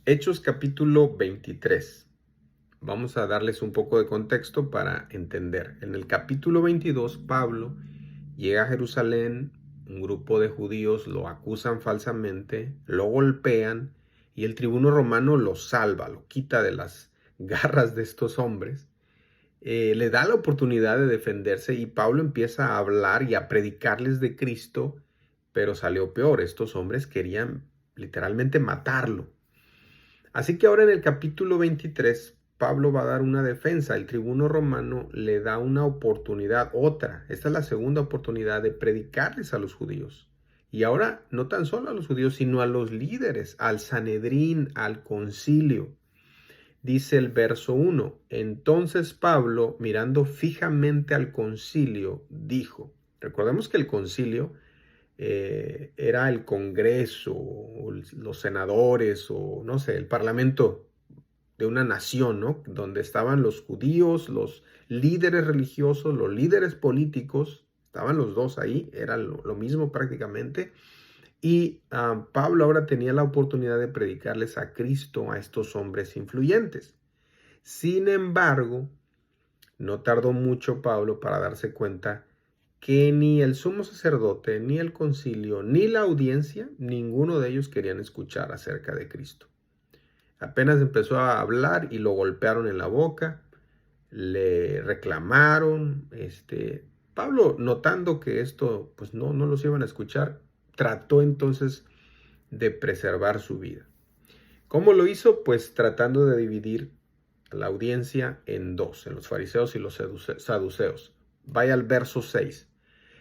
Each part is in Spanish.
Hechos capítulo 23. Vamos a darles un poco de contexto para entender. En el capítulo 22, Pablo llega a Jerusalén, un grupo de judíos lo acusan falsamente, lo golpean y el tribuno romano lo salva, lo quita de las garras de estos hombres. Le da la oportunidad de defenderse y Pablo empieza a hablar y a predicarles de Cristo, pero salió peor. Estos hombres querían literalmente matarlo. Así que ahora en el capítulo 23, Pablo va a dar una defensa. El tribuno romano le da una oportunidad, otra. Esta es la segunda oportunidad de predicarles a los judíos. Y ahora no tan solo a los judíos, sino a los líderes, al Sanedrín, al concilio. Dice el verso 1, entonces Pablo, mirando fijamente al concilio, dijo, recordemos que el concilio era el Congreso, o los senadores, o no sé, el parlamento de una nación, ¿no? Donde estaban los judíos, los líderes religiosos, los líderes políticos, estaban los dos ahí, era lo mismo prácticamente. Y Pablo ahora tenía la oportunidad de predicarles a Cristo a estos hombres influyentes. Sin embargo, no tardó mucho Pablo para darse cuenta que ni el sumo sacerdote, ni el concilio, ni la audiencia, ninguno de ellos querían escuchar acerca de Cristo. Apenas empezó a hablar y lo golpearon en la boca, le reclamaron. Pablo, notando que esto pues no los iban a escuchar, trató entonces de preservar su vida. ¿Cómo lo hizo? Pues tratando de dividir la audiencia en dos, en los fariseos y los saduceos. Vaya al verso 6.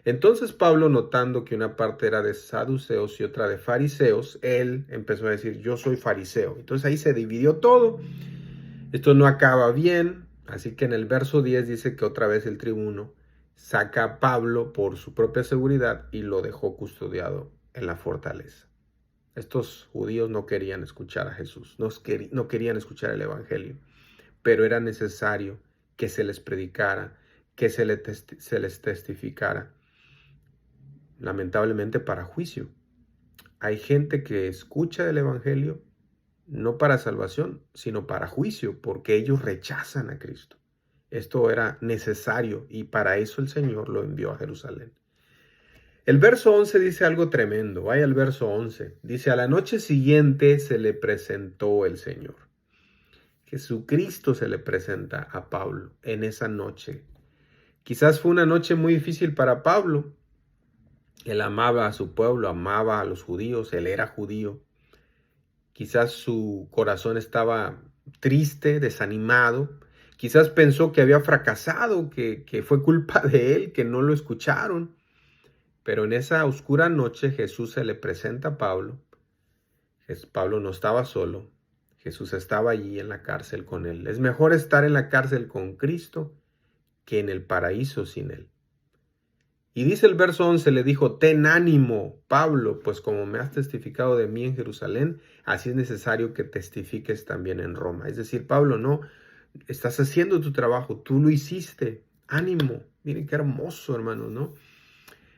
Entonces Pablo, notando que una parte era de saduceos y otra de fariseos, él empezó a decir, yo soy fariseo. Entonces ahí se dividió todo. Esto no acaba bien, así que en el verso 10 dice que otra vez el tribuno saca a Pablo por su propia seguridad y lo dejó custodiado en la fortaleza. Estos judíos no querían escuchar a Jesús, no querían escuchar el evangelio, pero era necesario que se les predicara, que se les testificara, lamentablemente para juicio. Hay gente que escucha el evangelio no para salvación, sino para juicio, porque ellos rechazan a Cristo. Esto era necesario y para eso el Señor lo envió a Jerusalén. El verso 11 dice algo tremendo. Vaya al verso 11. Dice, a la noche siguiente se le presentó el Señor. Jesucristo se le presenta a Pablo en esa noche. Quizás fue una noche muy difícil para Pablo. Él amaba a su pueblo, amaba a los judíos, él era judío. Quizás su corazón estaba triste, desanimado. Quizás pensó que había fracasado, que fue culpa de él, que no lo escucharon. Pero en esa oscura noche Jesús se le presenta a Pablo. Pablo no estaba solo. Jesús estaba allí en la cárcel con él. Es mejor estar en la cárcel con Cristo que en el paraíso sin él. Y dice el verso 11, le dijo, ten ánimo, Pablo, pues como me has testificado de mí en Jerusalén, así es necesario que testifiques también en Roma. Es decir, Pablo, no, estás haciendo tu trabajo, tú lo hiciste, ánimo. Miren qué hermoso, hermanos, ¿no?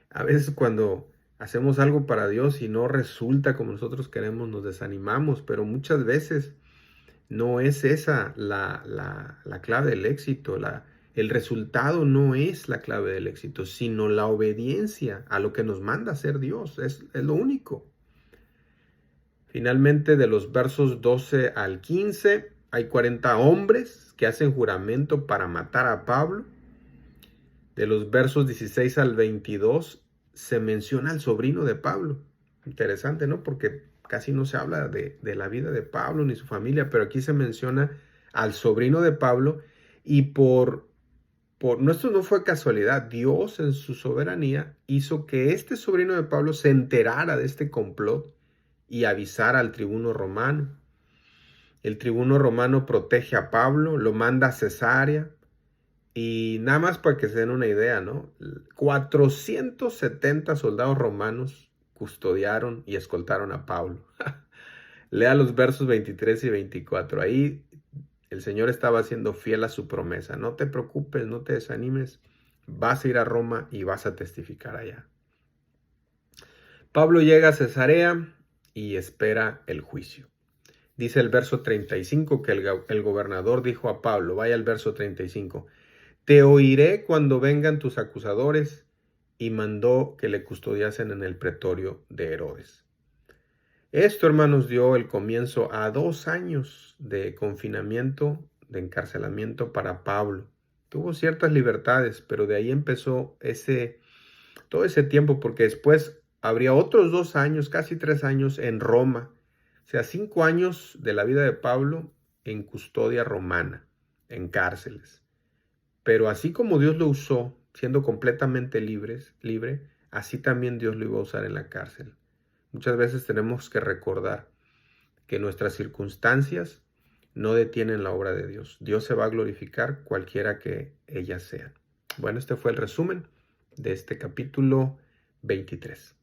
A veces cuando hacemos algo para Dios y no resulta como nosotros queremos, nos desanimamos, pero muchas veces no es esa la clave del éxito. El resultado no es la clave del éxito, sino la obediencia a lo que nos manda hacer Dios. Es lo único. Finalmente, de los versos 12 al 15, hay 40 hombres que hacen juramento para matar a Pablo. De los versos 16 al 22, se menciona al sobrino de Pablo. Interesante, ¿no? Porque casi no se habla de la vida de Pablo ni su familia, pero aquí se menciona al sobrino de Pablo y esto no fue casualidad. Dios en su soberanía hizo que este sobrino de Pablo se enterara de este complot y avisara al tribuno romano. El tribuno romano protege a Pablo, lo manda a Cesarea. Y nada más para que se den una idea, ¿no? 470 soldados romanos custodiaron y escoltaron a Pablo. Lea los versos 23 y 24. Ahí el Señor estaba siendo fiel a su promesa. No te preocupes, no te desanimes. Vas a ir a Roma y vas a testificar allá. Pablo llega a Cesarea y espera el juicio. Dice el verso 35 que el gobernador dijo a Pablo, vaya al verso 35, te oiré cuando vengan tus acusadores, y mandó que le custodiasen en el pretorio de Herodes. Esto, hermanos, dio el comienzo a 2 años de confinamiento, de encarcelamiento para Pablo. Tuvo ciertas libertades, pero de ahí empezó todo ese tiempo, porque después habría otros 2 años, casi 3 años en Roma. O sea, 5 años de la vida de Pablo en custodia romana, en cárceles. Pero así como Dios lo usó, siendo completamente libre, así también Dios lo iba a usar en la cárcel. Muchas veces tenemos que recordar que nuestras circunstancias no detienen la obra de Dios. Dios se va a glorificar cualquiera que ellas sean. Bueno, este fue el resumen de este capítulo 23.